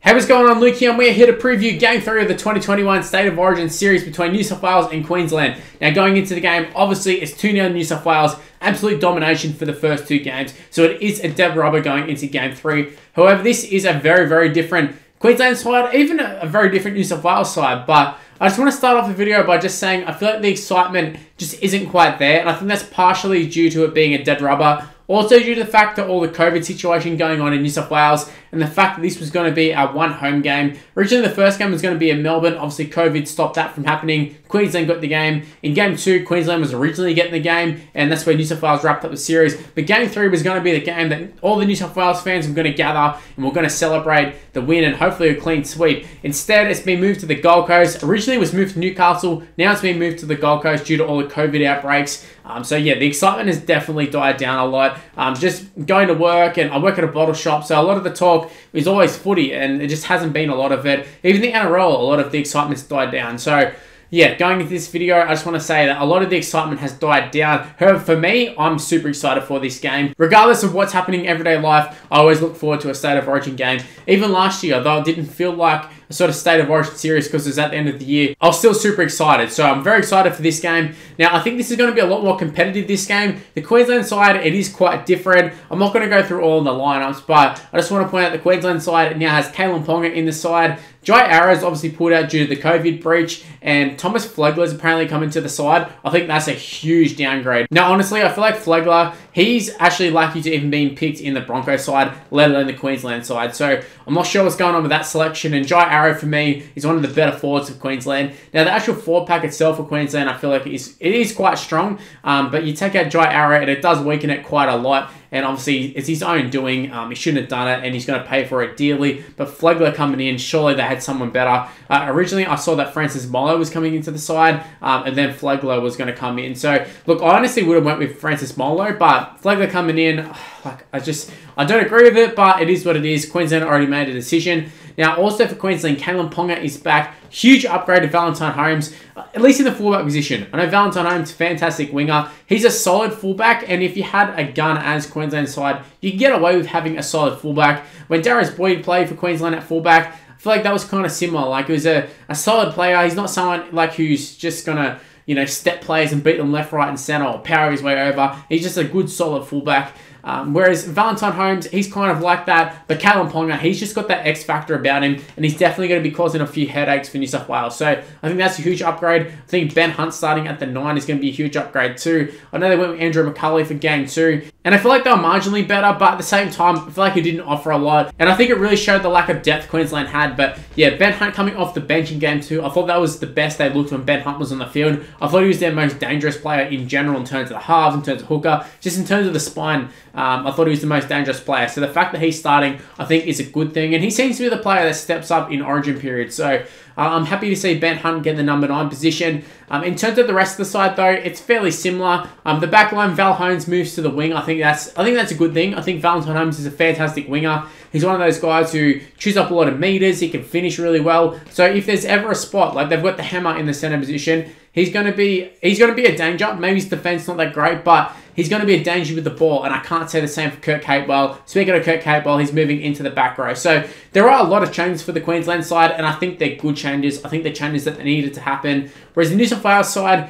Hey, what's going on, Luke here, and we're here to preview Game 3 of the 2021 State of Origin series between New South Wales and Queensland. Now, going into the game, obviously, it's 2-0 New South Wales. Absolute domination for the first two games, so it is a dead rubber going into Game 3. However, this is a very, very different Queensland side, even a very different New South Wales side, but I just want to start off the video by just saying I feel like the excitement just isn't quite there, and I think that's partially due to it being a dead rubber. Also due to the fact that all the COVID situation going on in New South Wales and the fact that this was going to be our one home game. Originally, the first game was going to be in Melbourne. Obviously, COVID stopped that from happening. Queensland got the game. In Game 2, Queensland was originally getting the game, and that's where New South Wales wrapped up the series. But Game 3 was going to be the game that all the New South Wales fans were going to gather, and we're going to celebrate the win and hopefully a clean sweep. Instead, it's been moved to the Gold Coast. Originally, it was moved to Newcastle. Now it's been moved to the Gold Coast due to all the COVID outbreaks. So yeah, the excitement has definitely died down a lot. Just going to work, and I work at a bottle shop, so a lot of the talk is always footy, and it just hasn't been a lot of it. Even the NRL, a lot of the excitement's died down. So yeah, going into this video, I just want to say that a lot of the excitement has died down. However, for me, I'm super excited for this game. Regardless of what's happening in everyday life, I always look forward to a State of Origin game. Even last year, though it didn't feel like a sort of State of Origin series because it was at the end of the year, I was still super excited. So I'm very excited for this game. Now, I think this is going to be a lot more competitive this game. The Queensland side, it is quite different. I'm not going to go through all the lineups, but I just want to point out the Queensland side now has Kalyn Ponga in the side. Jai Arrow's obviously pulled out due to the COVID breach, and Thomas Flegler's apparently coming to the side. I think that's a huge downgrade. Now, honestly, I feel like Flegler, he's actually lucky to even being picked in the Broncos side, let alone the Queensland side. So I'm not sure what's going on with that selection, and Jai Arrow, for me, is one of the better forwards of Queensland. Now, the actual forward pack itself for Queensland, I feel like it is quite strong, but you take out Jai Arrow, and it does weaken it quite a lot. And obviously, it's his own doing. He shouldn't have done it, and he's going to pay for it dearly. But Flegler coming in, surely they had someone better. Originally, I saw that Francis Molo was coming into the side, and then Flegler was going to come in. So, look, I honestly would have went with Francis Molo, but Flegler coming in, I don't agree with it, but it is what it is. Queensland already made a decision. Now, also for Queensland, Kalyn Ponga is back. Huge upgrade to Valentine Holmes, at least in the fullback position. I know Valentine Holmes, fantastic winger. He's a solid fullback, and if you had a gun as Queensland side, you can get away with having a solid fullback. When Darius Boyd played for Queensland at fullback, I feel like that was kind of similar. Like, it was a solid player. He's not someone like who's just going to, step players and beat them left, right, and centre or power his way over. He's just a good, solid fullback. Whereas Valentine Holmes, he's kind of like that. But Kalyn Ponga, he's just got that X factor about him, and he's definitely going to be causing a few headaches for New South Wales. So I think that's a huge upgrade. I think Ben Hunt starting at the 9 is going to be a huge upgrade too. I know they went with Andrew McCulley for Game 2, and I feel like they were marginally better, but at the same time, I feel like he didn't offer a lot. And I think it really showed the lack of depth Queensland had. But yeah, Ben Hunt coming off the bench in Game 2, I thought that was the best they looked when Ben Hunt was on the field. I thought he was their most dangerous player in general in terms of the halves, in terms of hooker, just in terms of the spine. I thought he was the most dangerous player. So the fact that he's starting, I think, is a good thing. And he seems to be the player that steps up in Origin period. So I'm happy to see Ben Hunt get the number 9 position. In terms of the rest of the side, though, it's fairly similar. The back line, Val Holmes moves to the wing. I think that's a good thing. I think Valentine Holmes is a fantastic winger. He's one of those guys who chews up a lot of meters. He can finish really well. So if there's ever a spot, like they've got the hammer in the center position, he's going to be a danger. Maybe his defense not that great, but he's going to be a danger with the ball, and I can't say the same for Kurt Capewell. Speaking of Kurt Capewell, he's moving into the back row. So there are a lot of changes for the Queensland side, and I think they're good changes. I think they're changes that needed to happen. Whereas the New South Wales side,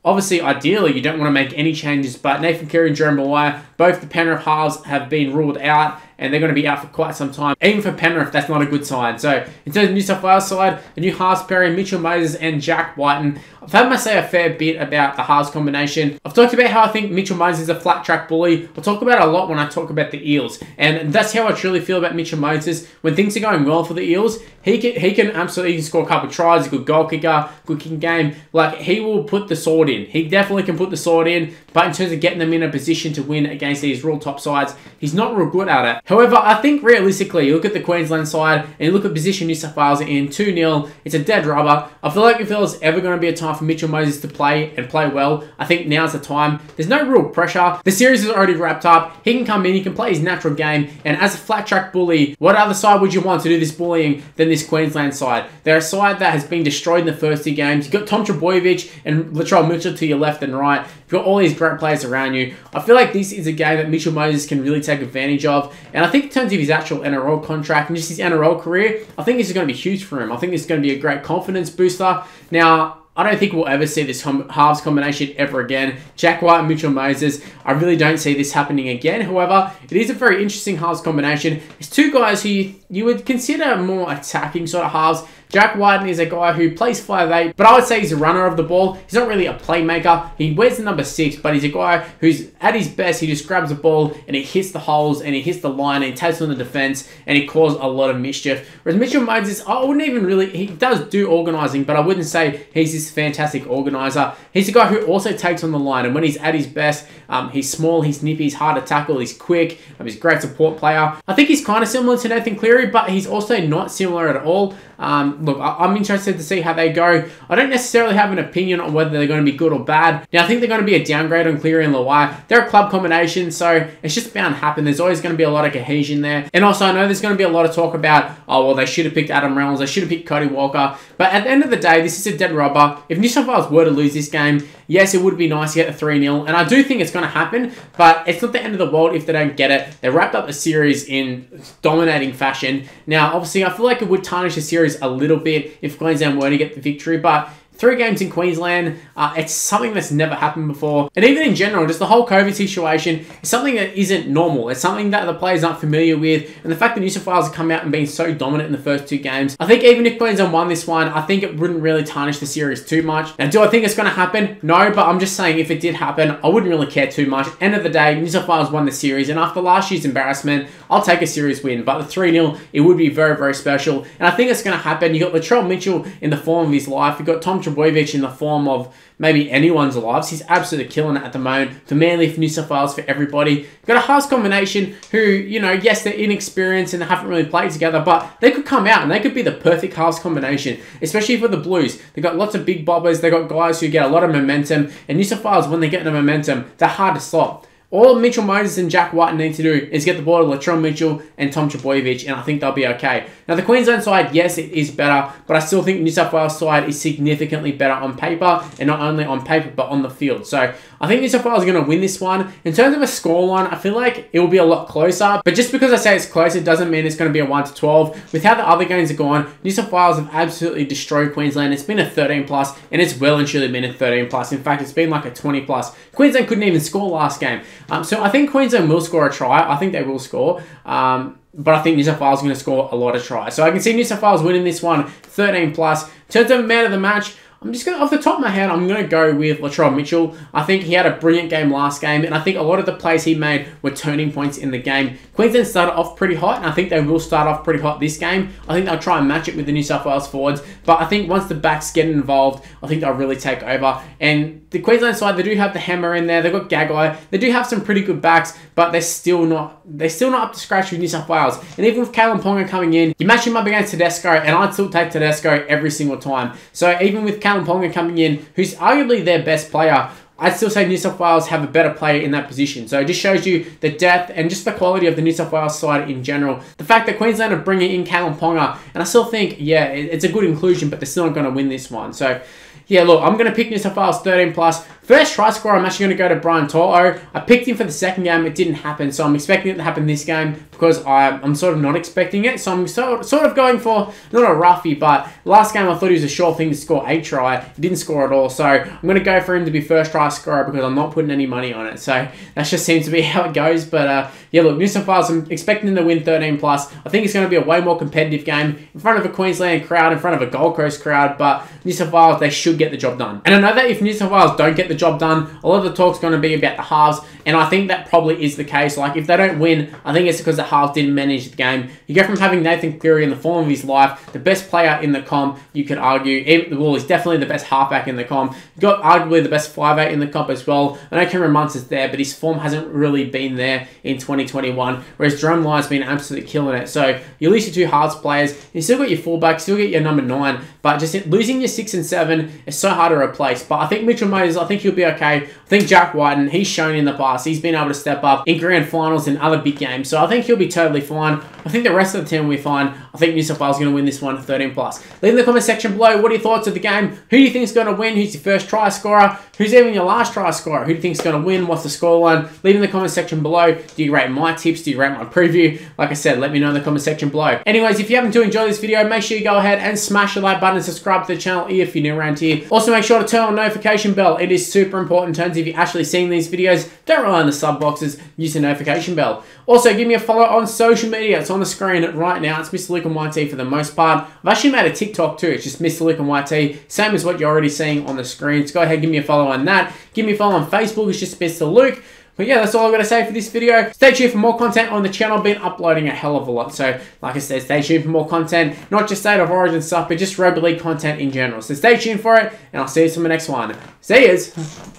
obviously, ideally, you don't want to make any changes, but Nathan Cleary and Jerome Maguire, both the Penrith halves have been ruled out, and they're going to be out for quite some time. Even for Penrith, that's not a good sign. So, in terms of New South Wales side, the new halves pairing, Mitchell Moses and Jack Wighton. I've had myself say a fair bit about the halves combination. I've talked about how I think Mitchell Moses is a flat track bully. I'll talk about it a lot when I talk about the Eels. And that's how I truly feel about Mitchell Moses. When things are going well for the Eels, he can absolutely score a couple of tries, a good goal kicker, good kicking game. Like, he will put the sword in. He definitely can put the sword in. But in terms of getting them in a position to win against these real top sides, he's not real good at it. However, I think realistically, you look at the Queensland side and you look at position New South Wales in 2-0, it's a dead rubber. I feel like if there was ever going to be a time for Mitchell Moses to play and play well, I think now's the time. There's no real pressure. The series is already wrapped up. He can come in, he can play his natural game, and as a flat track bully, what other side would you want to do this bullying than this Queensland side? They're a side that has been destroyed in the first 2 games. You've got Tom Trbojevic and Latrell Mitchell to your left and right. You've got all these great players around you. I feel like this is a game that Mitchell Moses can really take advantage of, and And I think in terms of his actual NRL contract and just his NRL career, I think this is going to be huge for him. I think this is going to be a great confidence booster. Now, I don't think we'll ever see this halves combination ever again. Jack Wighton and Mitchell Moses, I really don't see this happening again. However, it is a very interesting halves combination. It's two guys who you would consider more attacking sort of halves. Jack Wighton is a guy who plays 5'8", but I would say he's a runner of the ball. He's not really a playmaker. He wears the number 6, but he's a guy who's at his best. He just grabs the ball and he hits the holes and he hits the line and he takes on the defense and he causes a lot of mischief. Whereas Mitchell Moses, I wouldn't even really, he does do organising, but I wouldn't say he's this fantastic organiser. He's a guy who also takes on the line, and when he's at his best, he's small, he's nippy, he's hard to tackle, he's quick, he's a great support player. I think he's kind of similar to Nathan Cleary, but he's also not similar at all. Look, I'm interested to see how they go. I don't necessarily have an opinion on whether they're going to be good or bad. Now, I think they're going to be a downgrade on Cleary and Luai. They're a club combination, so it's just bound to happen. There's always going to be a lot of cohesion there. And also, I know there's going to be a lot of talk about, oh, well, they should have picked Adam Reynolds, they should have picked Cody Walker. But at the end of the day, this is a dead rubber. If New South Wales were to lose this game, yes, it would be nice to get the 3-0. And I do think it's going to happen, but it's not the end of the world if they don't get it. They wrapped up the series in dominating fashion. Now, obviously, I feel like it would tarnish the series a little bit if Queensland were to get the victory, but 3 games in Queensland, it's something that's never happened before. And even in general, just the whole COVID situation is something that isn't normal. It's something that the players aren't familiar with. And the fact that New South Wales have come out and been so dominant in the first 2 games, I think even if Queensland won this one, I think it wouldn't really tarnish the series too much. Now, do I think it's going to happen? No, but I'm just saying if it did happen, I wouldn't really care too much. End of the day, New South Wales won the series. And after last year's embarrassment, I'll take a series win. But the 3-0, it would be very, very special. And I think it's going to happen. You got Latrell Mitchell in the form of his life. You've got Tom Trbojevic in the form of maybe anyone's lives. He's absolutely killing it at the moment. For Manly, for New South Wales, for everybody. You've got a halves combination who, you know, yes, they're inexperienced and they haven't really played together, but they could come out and they could be the perfect halves combination, especially for the Blues. They've got lots of big bobbers. They've got guys who get a lot of momentum. And New South Wales, when they get the momentum, they're hard to stop. All Mitchell Moses and Jack Wighton need to do is get the ball to Latrell Mitchell and Tom Trbojevic, and I think they'll be okay. Now, the Queensland side, yes, it is better, but I still think New South Wales side is significantly better on paper, and not only on paper, but on the field. So, I think New South Wales are going to win this one. In terms of a scoreline, I feel like it will be a lot closer, but just because I say it's close, it doesn't mean it's going to be a 1-12. With how the other games are gone, New South Wales have absolutely destroyed Queensland. It's been a 13+, and it's well and truly been a 13+. In fact, it's been like a 20+. Queensland couldn't even score last game. So I think Queensland will score a try. I think they will score. But I think New South Wales is going to score a lot of tries. So I can see New South Wales winning this one 13+. In terms of man of the match, I'm just going to, off the top of my head, I'm going to go with Latrell Mitchell. I think he had a brilliant game last game, and I think a lot of the plays he made were turning points in the game. Queensland started off pretty hot, and I think they will start off pretty hot this game. I think they'll try and match it with the New South Wales forwards, but I think once the backs get involved, I think they'll really take over. And the Queensland side, they do have the hammer in there. They've got Gagai. They do have some pretty good backs, but they're still not up to scratch with New South Wales. And even with Kalyn Ponga coming in, you match him up against Tedesco, and I'd still take Tedesco every single time. So even with Kalyn Ponga coming in, who's arguably their best player, I'd still say New South Wales have a better player in that position. So it just shows you the depth and just the quality of the New South Wales side in general. The fact that Queensland are bringing in Kalyn Ponga, and I still think, yeah, it's a good inclusion, but they're still not going to win this one. So, yeah, look, I'm going to pick New South Wales 13+. First try scorer, I'm actually going to go to Brian To'o. I picked him for the second game. It didn't happen, so I'm expecting it to happen this game because I'm sort of not expecting it. So I'm sort of going for, not a roughie, but last game I thought he was a sure thing to score a try. He didn't score at all, so I'm going to go for him to be first try scorer because I'm not putting any money on it. So that just seems to be how it goes. But yeah, look, New South Wales, I'm expecting them to win 13+. I think it's going to be a way more competitive game in front of a Queensland crowd, in front of a Gold Coast crowd, but New South Wales, they should get the job done. And I know that if New South Wales don't get the job done, a lot of the talk's going to be about the halves, and I think that probably is the case. Like, if they don't win, I think it's because the halves didn't manage the game. You go from having Nathan Cleary in the form of his life, the best player in the comp, you could argue. Well, he's definitely the best halfback in the comp. You've got arguably the best 5'8" in the comp as well. I know Cameron Munce is there, but his form hasn't really been there in 2021, whereas Jerome Lyon's been absolutely killing it. So you lose your 2 halves players, you still got your fullback, still get your number 9, but just losing your 6 and 7 is so hard to replace. But I think Mitchell Moses, I think he'll be okay. I think Jack Wighton, he's shown in the past, he's been able to step up in grand finals and other big games. So I think he'll be totally fine. I think the rest of the team will be fine. I think New South Wales is going to win this one 13 plus. Leave in the comment section below, what are your thoughts of the game? Who do you think is going to win? Who's your first try scorer? Who's even your last try scorer? Who do you think is going to win? What's the scoreline? Leave in the comment section below. Do you rate my tips? Do you rate my preview? Like I said, let me know in the comment section below. Anyways, if you happen to enjoy this video, make sure you go ahead and smash the like button and subscribe to the channel if you're new around here. Also, make sure to turn on the notification bell. It is super important in terms of if you're actually seeing these videos. Don't rely on the sub boxes. Use the notification bell. Also, give me a follow on social media. It's on the screen right now. It's Mr. Luke and YT for the most part. I've actually made a TikTok too. It's just Mr. Luke and YT. Same as what you're already seeing on the screen. So go ahead and give me a follow on that. Give me a follow on Facebook. It's just Mr. Luke. But yeah, that's all I've got to say for this video. Stay tuned for more content on the channel. I've been uploading a hell of a lot. So, like I said, stay tuned for more content. Not just State of Origin stuff, but just rugby league content in general. So stay tuned for it, and I'll see you in the next one. See yous!